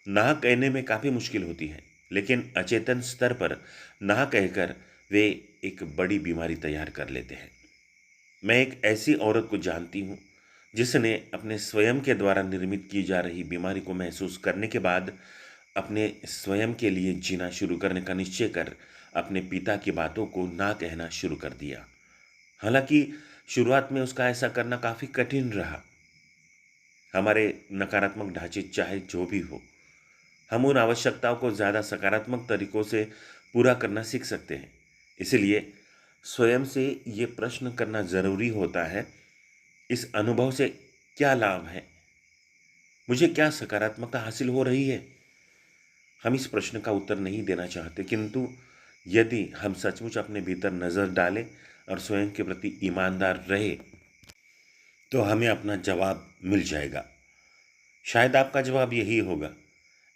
ना कहने में काफ़ी मुश्किल होती है, लेकिन अचेतन स्तर पर ना कहकर वे एक बड़ी बीमारी तैयार कर लेते हैं। मैं एक ऐसी औरत को जानती हूँ, जिसने अपने स्वयं के द्वारा निर्मित की जा रही बीमारी को महसूस करने के बाद अपने स्वयं के लिए जीना शुरू करने का निश्चय कर अपने पिता की बातों को ना कहना शुरू कर दिया। हालांकि शुरुआत में उसका ऐसा करना काफ़ी कठिन रहा। हमारे नकारात्मक ढांचे चाहे जो भी हो, हम उन आवश्यकताओं को ज़्यादा सकारात्मक तरीकों से पूरा करना सीख सकते हैं। इसलिए स्वयं से ये प्रश्न करना ज़रूरी होता है, इस अनुभव से क्या लाभ है? मुझे क्या सकारात्मकता हासिल हो रही है? हम इस प्रश्न का उत्तर नहीं देना चाहते, किंतु यदि हम सचमुच अपने भीतर नज़र डालें और स्वयं के प्रति ईमानदार रहे, तो हमें अपना जवाब मिल जाएगा। शायद आपका जवाब यही होगा,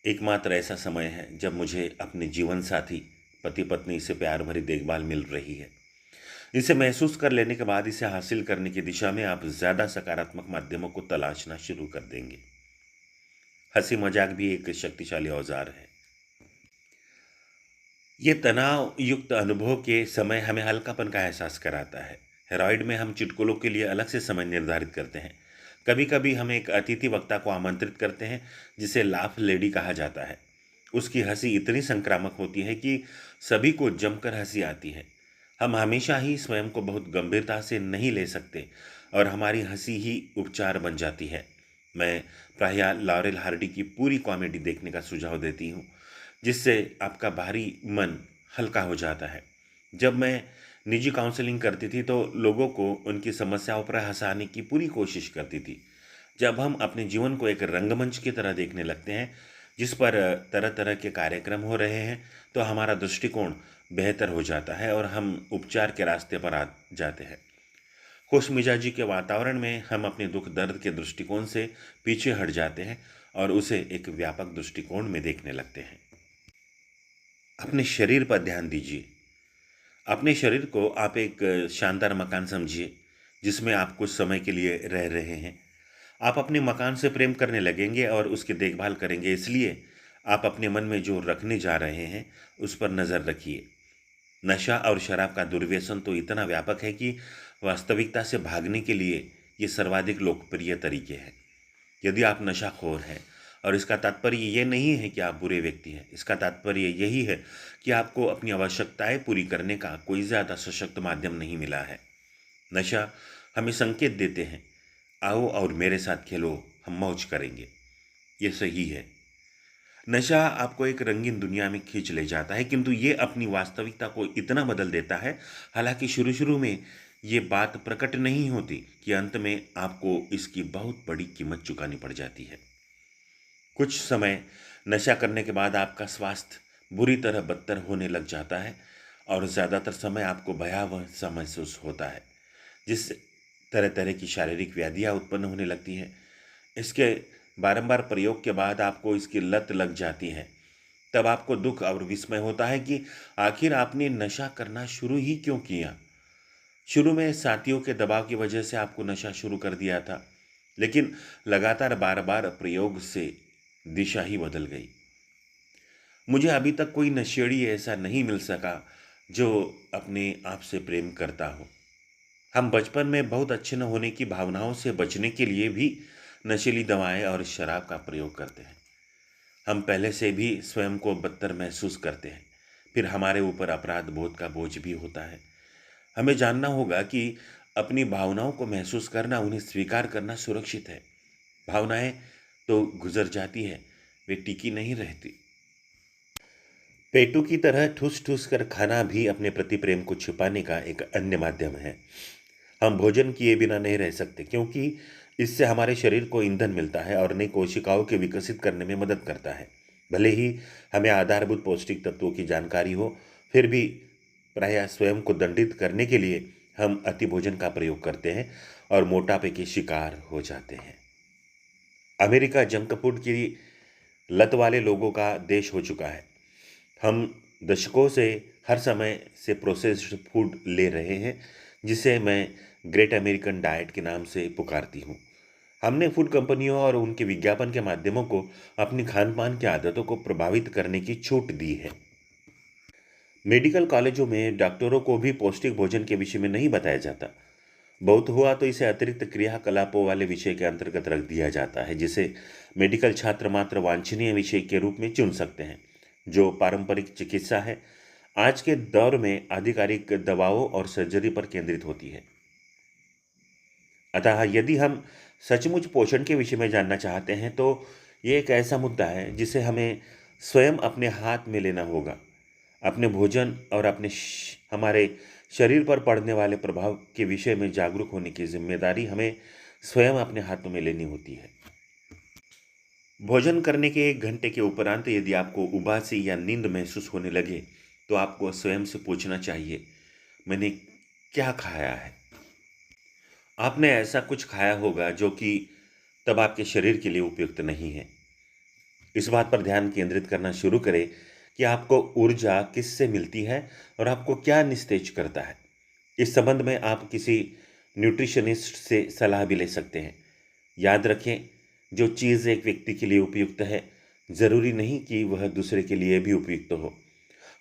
एकमात्र ऐसा समय है जब मुझे अपने जीवन साथी, पति पत्नी से प्यार भरी देखभाल मिल रही है। इसे महसूस कर लेने के बाद इसे हासिल करने की दिशा में आप ज़्यादा सकारात्मक माध्यमों को तलाशना शुरू कर देंगे। हंसी मजाक भी एक शक्तिशाली औजार है। ये तनाव युक्त अनुभव के समय हमें हल्कापन का एहसास कराता है। हेरॉइड में हम चुटकुलों के लिए अलग से समय निर्धारित करते हैं। कभी कभी हम एक अतिथि वक्ता को आमंत्रित करते हैं, जिसे लाफ लेडी कहा जाता है। उसकी हंसी इतनी संक्रामक होती है कि सभी को जमकर हंसी आती है। हम हमेशा ही स्वयं को बहुत गंभीरता से नहीं ले सकते और हमारी हंसी ही उपचार बन जाती है। मैं प्रायः लॉरेल हार्डी की पूरी कॉमेडी देखने का सुझाव देती हूँ, जिससे आपका भारी मन हल्का हो जाता है। जब मैं निजी काउंसलिंग करती थी तो लोगों को उनकी समस्याओं पर हंसाने की पूरी कोशिश करती थी। जब हम अपने जीवन को एक रंगमंच की तरह देखने लगते हैं जिस पर तरह तरह के कार्यक्रम हो रहे हैं, तो हमारा दृष्टिकोण बेहतर हो जाता है और हम उपचार के रास्ते पर आ जाते हैं। खुश मिजाजी के वातावरण में हम अपने दुख दर्द के दृष्टिकोण से पीछे हट जाते हैं और उसे एक व्यापक दृष्टिकोण में देखने लगते हैं। अपने शरीर पर ध्यान दीजिए। अपने शरीर को आप एक शानदार मकान समझिए जिसमें आप कुछ समय के लिए रह रहे हैं। आप अपने मकान से प्रेम करने लगेंगे और उसकी देखभाल करेंगे, इसलिए आप अपने मन में जो रखने जा रहे हैं उस पर नज़र रखिए। नशा और शराब का दुर्व्यसन तो इतना व्यापक है कि वास्तविकता से भागने के लिए ये सर्वाधिक लोकप्रिय तरीके हैं। यदि आप नशाखोर हैं, और इसका तात्पर्य ये नहीं है कि आप बुरे व्यक्ति हैं, इसका तात्पर्य यही है कि आपको अपनी आवश्यकताएं पूरी करने का कोई ज़्यादा सशक्त माध्यम नहीं मिला है। नशा हमें संकेत देते हैं, आओ और मेरे साथ खेलो, हम मौज करेंगे। ये सही है। नशा आपको एक रंगीन दुनिया में खींच ले जाता है, किंतु ये अपनी वास्तविकता को इतना बदल देता है, हालांकि शुरू शुरू में ये बात प्रकट नहीं होती कि अंत में आपको इसकी बहुत बड़ी कीमत चुकानी पड़ जाती है। कुछ समय नशा करने के बाद आपका स्वास्थ्य बुरी तरह बदतर होने लग जाता है और ज़्यादातर समय आपको भयावह सा महसूस होता है, जिससे तरह तरह की शारीरिक व्याधियाँ उत्पन्न होने लगती हैं। इसके बारंबार प्रयोग के बाद आपको इसकी लत लग जाती है। तब आपको दुख और विस्मय होता है कि आखिर आपने नशा करना शुरू ही क्यों किया। शुरू में साथियों के दबाव की वजह से आपको नशा शुरू कर दिया था, लेकिन लगातार बार बार प्रयोग से दिशा ही बदल गई। मुझे अभी तक कोई नशेड़ी ऐसा नहीं मिल सका जो अपने आप से प्रेम करता हो। हम बचपन में बहुत अच्छे न होने की भावनाओं से बचने के लिए भी नशीली दवाएं और शराब का प्रयोग करते हैं। हम पहले से भी स्वयं को बदतर महसूस करते हैं, फिर हमारे ऊपर अपराध बोध का बोझ भी होता है। हमें जानना होगा कि अपनी भावनाओं को महसूस करना, उन्हें स्वीकार करना सुरक्षित है। भावनाएं तो गुजर जाती है, वे टिकी नहीं रहती। पेटू की तरह ठूस ठूस कर खाना भी अपने प्रति प्रेम को छुपाने का एक अन्य माध्यम है। हम भोजन किए बिना नहीं रह सकते, क्योंकि इससे हमारे शरीर को ईंधन मिलता है और नई कोशिकाओं के विकसित करने में मदद करता है। भले ही हमें आधारभूत पौष्टिक तत्वों की जानकारी हो, फिर भी प्रायः स्वयं को दंडित करने के लिए हम अति भोजन का प्रयोग करते हैं और मोटापे के शिकार हो जाते हैं। अमेरिका जंक फूड की लत वाले लोगों का देश हो चुका है। हम दशकों से हर समय से प्रोसेस्ड फूड ले रहे हैं, जिसे मैं ग्रेट अमेरिकन डाइट के नाम से पुकारती हूँ। हमने फूड कंपनियों और उनके विज्ञापन के माध्यमों को अपनी खान पान की आदतों को प्रभावित करने की छूट दी है। मेडिकल कॉलेजों में डॉक्टरों को भी पौष्टिक भोजन के विषय में नहीं बताया जाता। बहुत हुआ तो इसे अतिरिक्त क्रियाकलापों वाले विषय के अंतर्गत रख दिया जाता है, जिसे मेडिकल छात्र मात्र वांछनीय विषय के रूप में चुन सकते हैं, जो पारंपरिक चिकित्सा है। आज के दौर में आधिकारिक दवाओं और सर्जरी पर केंद्रित होती है। अतः यदि हम सचमुच पोषण के विषय में जानना चाहते हैं तो ये एक ऐसा मुद्दा है जिसे हमें स्वयं अपने हाथ में लेना होगा। अपने भोजन और हमारे शरीर पर पड़ने वाले प्रभाव के विषय में जागरूक होने की जिम्मेदारी हमें स्वयं अपने हाथों में लेनी होती है। भोजन करने के 1 घंटे के उपरांत यदि आपको उबासी या नींद महसूस होने लगे तो आपको स्वयं से पूछना चाहिए, मैंने क्या खाया है। आपने ऐसा कुछ खाया होगा जो कि तब आपके शरीर के लिए उपयुक्त नहीं है। इस बात पर ध्यान केंद्रित करना शुरू करें कि आपको ऊर्जा किससे मिलती है और आपको क्या निस्तेज करता है। इस संबंध में आप किसी न्यूट्रिशनिस्ट से सलाह भी ले सकते हैं। याद रखें, जो चीज़ एक व्यक्ति के लिए उपयुक्त है, ज़रूरी नहीं कि वह दूसरे के लिए भी उपयुक्त हो।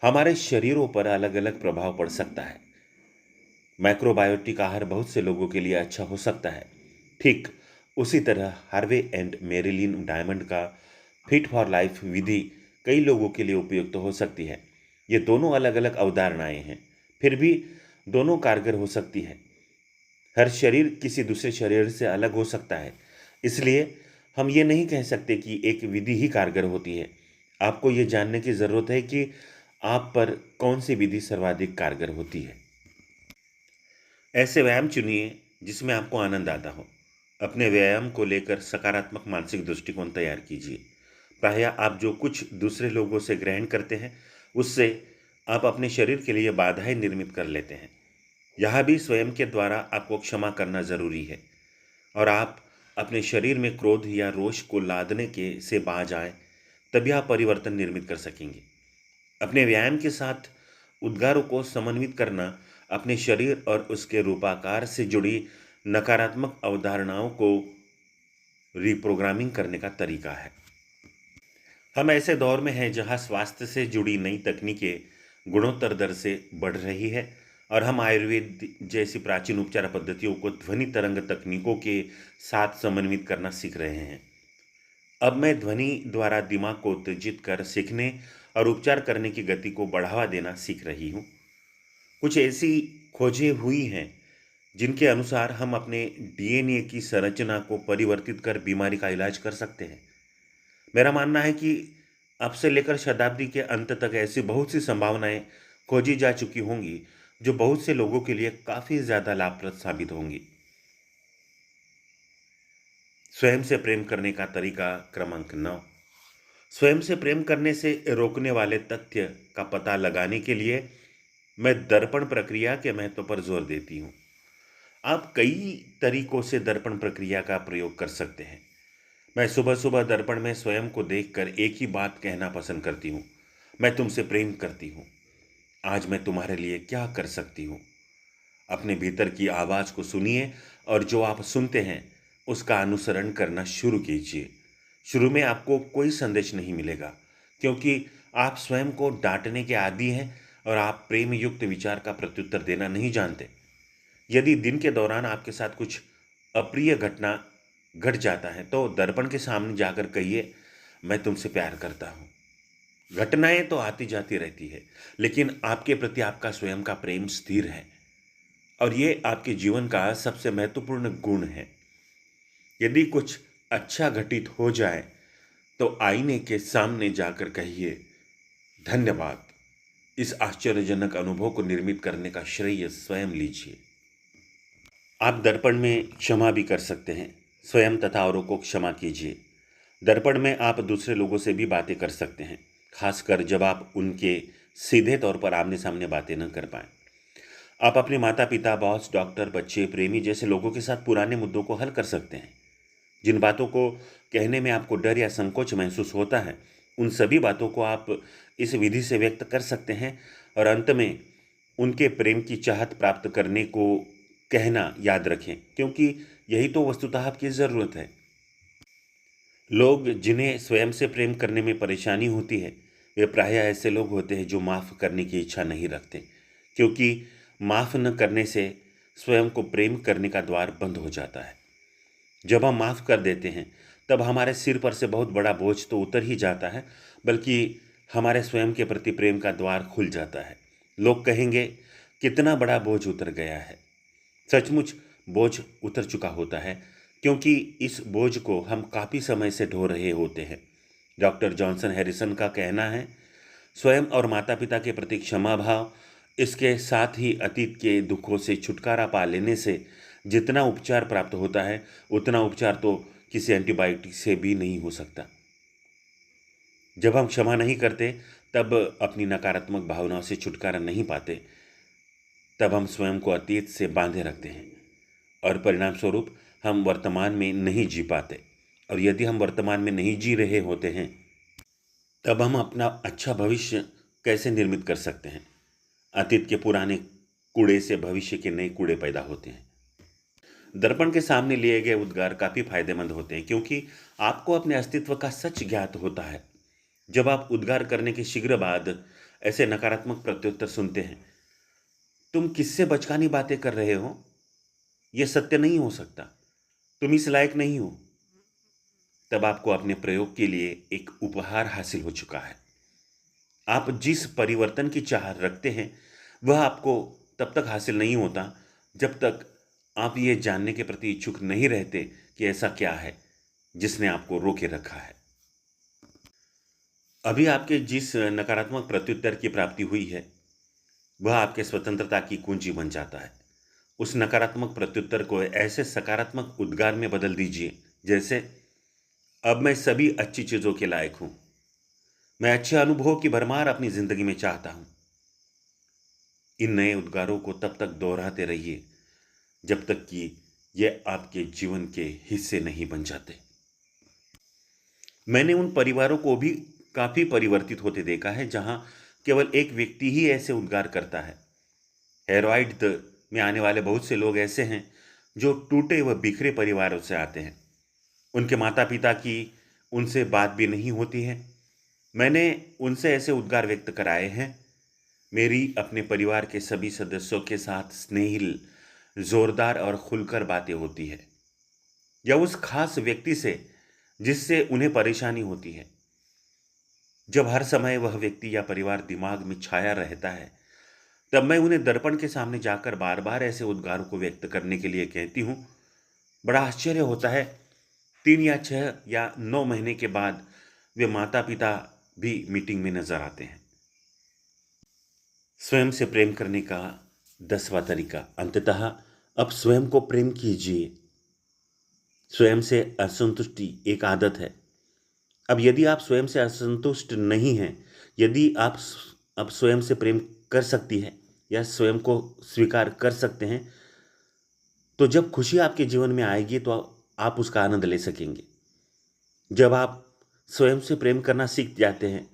हमारे शरीरों पर अलग अलग प्रभाव पड़ सकता है। माइक्रोबायोटिक आहार बहुत से लोगों के लिए अच्छा हो सकता है। ठीक उसी तरह हार्वे एंड मेरिलिन डायमंड का फिट फॉर लाइफ विधि कई लोगों के लिए उपयुक्त हो सकती है। ये दोनों अलग अलग अवधारणाएं हैं, फिर भी दोनों कारगर हो सकती है। हर शरीर किसी दूसरे शरीर से अलग हो सकता है, इसलिए हम ये नहीं कह सकते कि एक विधि ही कारगर होती है। आपको ये जानने की ज़रूरत है कि आप पर कौन सी विधि सर्वाधिक कारगर होती है। ऐसे व्यायाम चुनिए जिसमें आपको आनंद आता हो। अपने व्यायाम को लेकर सकारात्मक मानसिक दृष्टिकोण तैयार कीजिए। प्रायः आप जो कुछ दूसरे लोगों से ग्रहण करते हैं, उससे आप अपने शरीर के लिए बाधाएं निर्मित कर लेते हैं। यह भी स्वयं के द्वारा आपको क्षमा करना जरूरी है, और आप अपने शरीर में क्रोध या रोष को लादने के से बाज आए, तभी आप परिवर्तन निर्मित कर सकेंगे। अपने व्यायाम के साथ उद्गारों को समन्वित करना अपने शरीर और उसके रूपाकार से जुड़ी नकारात्मक अवधारणाओं को रिप्रोग्रामिंग करने का तरीका है। हम ऐसे दौर में हैं जहां स्वास्थ्य से जुड़ी नई तकनीकें गुणोत्तर दर से बढ़ रही है, और हम आयुर्वेद जैसी प्राचीन उपचार पद्धतियों को ध्वनि तरंग तकनीकों के साथ समन्वित करना सीख रहे हैं। अब मैं ध्वनि द्वारा दिमाग को उत्तेजित कर सीखने और उपचार करने की गति को बढ़ावा देना सीख रही हूँ। कुछ ऐसी खोजें हुई हैं जिनके अनुसार हम अपने डीएनए की संरचना को परिवर्तित कर बीमारी का इलाज कर सकते हैं। मेरा मानना है कि अब से लेकर शताब्दी के अंत तक ऐसी बहुत सी संभावनाएं खोजी जा चुकी होंगी जो बहुत से लोगों के लिए काफ़ी ज़्यादा लाभप्रद साबित होंगी। स्वयं से प्रेम करने का तरीका क्रमांक 9। स्वयं से प्रेम करने से रोकने वाले तथ्य का पता लगाने के लिए मैं दर्पण प्रक्रिया के महत्व पर जोर देती हूँ। आप कई तरीकों से दर्पण प्रक्रिया का प्रयोग कर सकते हैं। मैं सुबह सुबह दर्पण में स्वयं को देखकर एक ही बात कहना पसंद करती हूँ, मैं तुमसे प्रेम करती हूँ। आज मैं तुम्हारे लिए क्या कर सकती हूँ। अपने भीतर की आवाज़ को सुनिए, और जो आप सुनते हैं उसका अनुसरण करना शुरू कीजिए। शुरू में आपको कोई संदेश नहीं मिलेगा, क्योंकि आप स्वयं को डांटने के आदी हैं और आप प्रेम युक्त विचार का प्रत्युत्तर देना नहीं जानते। यदि दिन के दौरान आपके साथ कुछ अप्रिय घटना घट जाता है, तो दर्पण के सामने जाकर कहिए, मैं तुमसे प्यार करता हूँ। घटनाएं तो आती जाती रहती है, लेकिन आपके प्रति आपका स्वयं का प्रेम स्थिर है, और ये आपके जीवन का सबसे महत्वपूर्ण गुण है। यदि कुछ अच्छा घटित हो जाए तो आईने के सामने जाकर कहिए, धन्यवाद। इस आश्चर्यजनक अनुभव को निर्मित करने का श्रेय स्वयं लीजिए। आप दर्पण में क्षमा भी कर सकते हैं। स्वयं तथा औरों को क्षमा कीजिए। दर्पण में आप दूसरे लोगों से भी बातें कर सकते हैं, खासकर जब आप उनके सीधे तौर पर आमने सामने बातें न कर पाएं। आप अपने माता पिता, बॉस, डॉक्टर, बच्चे, प्रेमी जैसे लोगों के साथ पुराने मुद्दों को हल कर सकते हैं। जिन बातों को कहने में आपको डर या संकोच महसूस होता है, उन सभी बातों को आप इस विधि से व्यक्त कर सकते हैं, और अंत में उनके प्रेम की चाहत प्राप्त करने को कहना याद रखें, क्योंकि यही तो वस्तुतः आपकी ज़रूरत है। लोग जिन्हें स्वयं से प्रेम करने में परेशानी होती है, वे प्रायः ऐसे लोग होते हैं जो माफ़ करने की इच्छा नहीं रखते, क्योंकि माफ़ न करने से स्वयं को प्रेम करने का द्वार बंद हो जाता है। जब हम माफ़ कर देते हैं, तब हमारे सिर पर से बहुत बड़ा बोझ तो उतर ही जाता है, बल्कि हमारे स्वयं के प्रति प्रेम का द्वार खुल जाता है। लोग कहेंगे, कितना बड़ा बोझ उतर गया है। सचमुच बोझ उतर चुका होता है, क्योंकि इस बोझ को हम काफ़ी समय से ढो रहे होते हैं। डॉक्टर जॉनसन हैरिसन का कहना है, स्वयं और माता पिता के प्रति क्षमा भाव, इसके साथ ही अतीत के दुखों से छुटकारा पा लेने से जितना उपचार प्राप्त होता है, उतना उपचार तो किसी एंटीबायोटिक से भी नहीं हो सकता। जब हम क्षमा नहीं करते, तब अपनी नकारात्मक भावनाओं से छुटकारा नहीं पाते, तब हम स्वयं को अतीत से बांधे रखते हैं, और परिणाम स्वरूप हम वर्तमान में नहीं जी पाते। और यदि हम वर्तमान में नहीं जी रहे होते हैं, तब हम अपना अच्छा भविष्य कैसे निर्मित कर सकते हैं। अतीत के पुराने कूड़े से भविष्य के नए कूड़े पैदा होते हैं। दर्पण के सामने लिए गए उद्गार काफ़ी फायदेमंद होते हैं, क्योंकि आपको अपने अस्तित्व का सच ज्ञात होता है। जब आप उद्गार करने के शीघ्र बाद ऐसे नकारात्मक प्रत्युत्तर सुनते हैं, तुम किससे बचकानी बातें कर रहे हो, यह सत्य नहीं हो सकता, तुम इस लायक नहीं हो, तब आपको अपने प्रयोग के लिए एक उपहार हासिल हो चुका है। आप जिस परिवर्तन की चाह रखते हैं, वह आपको तब तक हासिल नहीं होता जब तक आप ये जानने के प्रति इच्छुक नहीं रहते कि ऐसा क्या है जिसने आपको रोके रखा है। अभी आपके जिस नकारात्मक प्रत्युत्तर की प्राप्ति हुई है, वह आपके स्वतंत्रता की कुंजी बन जाता है। उस नकारात्मक प्रत्युत्तर को ऐसे सकारात्मक उद्गार में बदल दीजिए, जैसे अब मैं सभी अच्छी चीजों के लायक हूं, मैं अच्छे अनुभवों की भरमार अपनी जिंदगी में चाहता हूं। इन नए उद्गारों को तब तक दोहराते रहिए जब तक कि ये आपके जीवन के हिस्से नहीं बन जाते। मैंने उन परिवारों को भी काफी परिवर्तित होते देखा है जहां केवल एक व्यक्ति ही ऐसे उद्गार करता है। हेरोइड में आने वाले बहुत से लोग ऐसे हैं जो टूटे व बिखरे परिवारों से आते हैं। उनके माता पिता की उनसे बात भी नहीं होती है। मैंने उनसे ऐसे उद्गार व्यक्त कराए हैं, मेरी अपने परिवार के सभी सदस्यों के साथ स्नेहिल, जोरदार और खुलकर बातें होती है, या उस खास व्यक्ति से जिससे उन्हें परेशानी होती है। जब हर समय वह व्यक्ति या परिवार दिमाग में छाया रहता है, तब मैं उन्हें दर्पण के सामने जाकर बार बार ऐसे उद्गारों को व्यक्त करने के लिए कहती हूँ। बड़ा आश्चर्य होता है, 3 या 6 या 9 महीने के बाद वे माता पिता भी मीटिंग में नजर आते हैं। स्वयं से प्रेम करने का 10वां तरीका, अंततः अब स्वयं को प्रेम कीजिए। स्वयं से असंतुष्टि एक आदत है। अब यदि आप स्वयं से असंतुष्ट नहीं हैं, यदि आप अब स्वयं से प्रेम कर सकती है या स्वयं को स्वीकार कर सकते हैं, तो जब खुशी आपके जीवन में आएगी तो आप उसका आनंद ले सकेंगे। जब आप स्वयं से प्रेम करना सीख जाते हैं,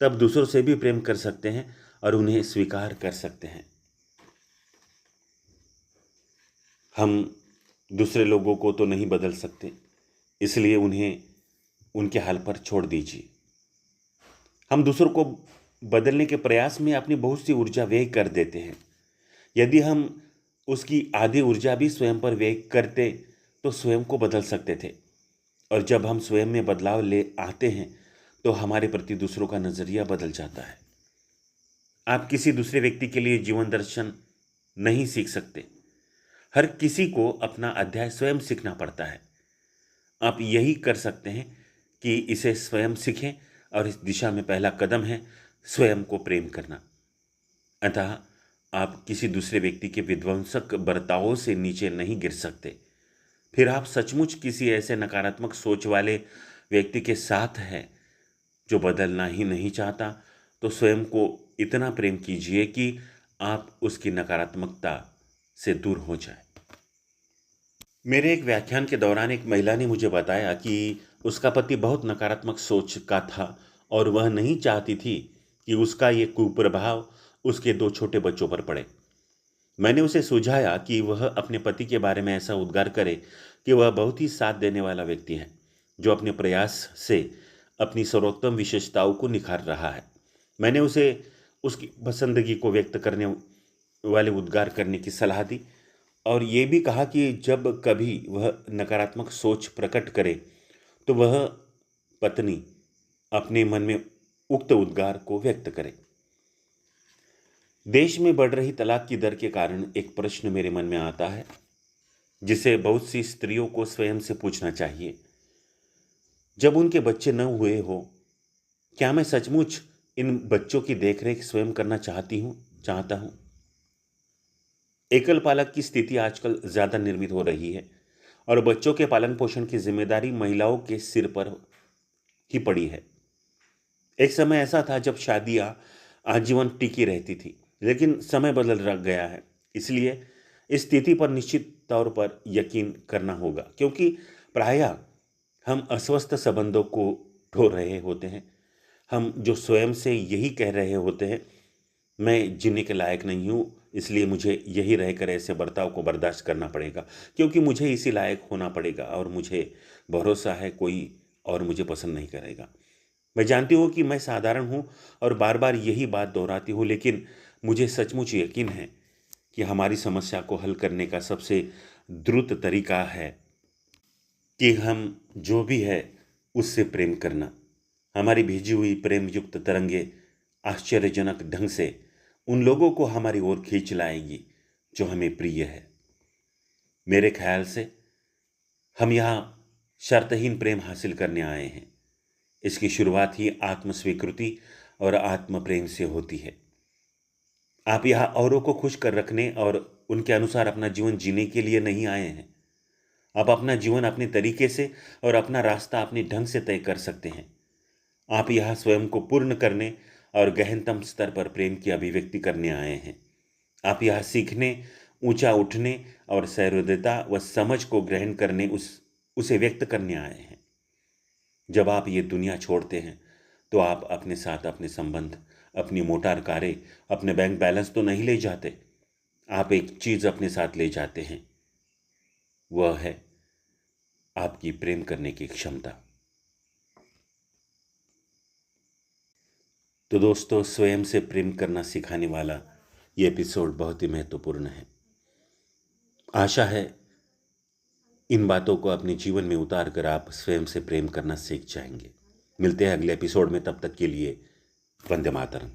तब दूसरों से भी प्रेम कर सकते हैं और उन्हें स्वीकार कर सकते हैं। हम दूसरे लोगों को तो नहीं बदल सकते, इसलिए उन्हें उनके हाल पर छोड़ दीजिए। हम दूसरों को बदलने के प्रयास में अपनी बहुत सी ऊर्जा व्यय कर देते हैं। यदि हम उसकी आधी ऊर्जा भी स्वयं पर व्यय करते तो स्वयं को बदल सकते थे। और जब हम स्वयं में बदलाव ले आते हैं तो हमारे प्रति दूसरों का नजरिया बदल जाता है। आप किसी दूसरे व्यक्ति के लिए जीवन दर्शन नहीं सीख सकते। हर किसी को अपना अध्याय स्वयं सीखना पड़ता है। आप यही कर सकते हैं कि इसे स्वयं सीखें, और इस दिशा में पहला कदम है स्वयं को प्रेम करना। अतः आप किसी दूसरे व्यक्ति के विध्वंसक बर्तावों से नीचे नहीं गिर सकते। फिर आप सचमुच किसी ऐसे नकारात्मक सोच वाले व्यक्ति के साथ हैं जो बदलना ही नहीं चाहता, तो स्वयं को इतना प्रेम कीजिए कि आप उसकी नकारात्मकता से दूर हो जाए। मेरे एक व्याख्यान के दौरान एक महिला ने मुझे बताया कि उसका पति बहुत नकारात्मक सोच का था और वह नहीं चाहती थी कि उसका ये कुप्रभाव उसके 2 छोटे बच्चों पर पड़े। मैंने उसे सुझाया कि वह अपने पति के बारे में ऐसा उद्गार करे कि वह बहुत ही साथ देने वाला व्यक्ति है, जो अपने प्रयास से अपनी सर्वोत्तम विशेषताओं को निखार रहा है। मैंने उसे उसकी पसंदगी को व्यक्त करने वाले उद्गार करने की सलाह दी और ये भी कहा कि जब कभी वह नकारात्मक सोच प्रकट करे तो वह पत्नी अपने मन में उक्त उद्गार को व्यक्त करे। देश में बढ़ रही तलाक की दर के कारण एक प्रश्न मेरे मन में आता है, जिसे बहुत सी स्त्रियों को स्वयं से पूछना चाहिए। जब उनके बच्चे न हुए हो, क्या मैं सचमुच इन बच्चों की देखरेख स्वयं करना चाहता हूं? एकल पालक की स्थिति आजकल ज्यादा निर्मित हो रही है और बच्चों के पालन पोषण की जिम्मेदारी महिलाओं के सिर पर ही पड़ी है। एक समय ऐसा था जब शादियां आजीवन टिकी रहती थी, लेकिन समय बदल गया है। इसलिए इस स्थिति पर निश्चित तौर पर यकीन करना होगा, क्योंकि प्रायः हम अस्वस्थ संबंधों को ढो रहे होते हैं। हम जो स्वयं से यही कह रहे होते हैं, मैं जीने के लायक नहीं हूँ, इसलिए मुझे यही रहकर ऐसे बर्ताव को बर्दाश्त करना पड़ेगा, क्योंकि मुझे इसी लायक होना पड़ेगा और मुझे भरोसा है कोई और मुझे पसंद नहीं करेगा। मैं जानती हूँ कि मैं साधारण हूँ और बार बार यही बात दोहराती हूँ, लेकिन मुझे सचमुच यकीन है कि हमारी समस्या को हल करने का सबसे द्रुत तरीका है कि हम जो भी है उससे प्रेम करना। हमारी भेजी हुई प्रेम युक्त तरंगे आश्चर्यजनक ढंग से उन लोगों को हमारी ओर खींच लाएगी जो हमें प्रिय है। मेरे ख्याल से हम यहाँ शर्तहीन प्रेम हासिल करने आए हैं। इसकी शुरुआत ही आत्म स्वीकृति और आत्म प्रेम से होती है। आप यहाँ औरों को खुश कर रखने और उनके अनुसार अपना जीवन जीने के लिए नहीं आए हैं। आप अपना जीवन अपने तरीके से और अपना रास्ता अपने ढंग से तय कर सकते हैं। आप यहाँ स्वयं को पूर्ण करने और गहनतम स्तर पर प्रेम की अभिव्यक्ति करने आए हैं। आप यहाँ सीखने, ऊंचा उठने और सहृदयता व समझ को ग्रहण करने, उसे व्यक्त करने आए हैं। जब आप ये दुनिया छोड़ते हैं तो आप अपने साथ अपने संबंध, अपनी मोटार कारें, अपने बैंक बैलेंस तो नहीं ले जाते। आप एक चीज अपने साथ ले जाते हैं, वह है आपकी प्रेम करने की क्षमता। तो दोस्तों, स्वयं से प्रेम करना सिखाने वाला ये एपिसोड बहुत ही महत्वपूर्ण है। आशा है इन बातों को अपने जीवन में उतार कर आप स्वयं से प्रेम करना सीख जाएंगे। मिलते हैं अगले एपिसोड में, तब तक के लिए वंदे मातरम।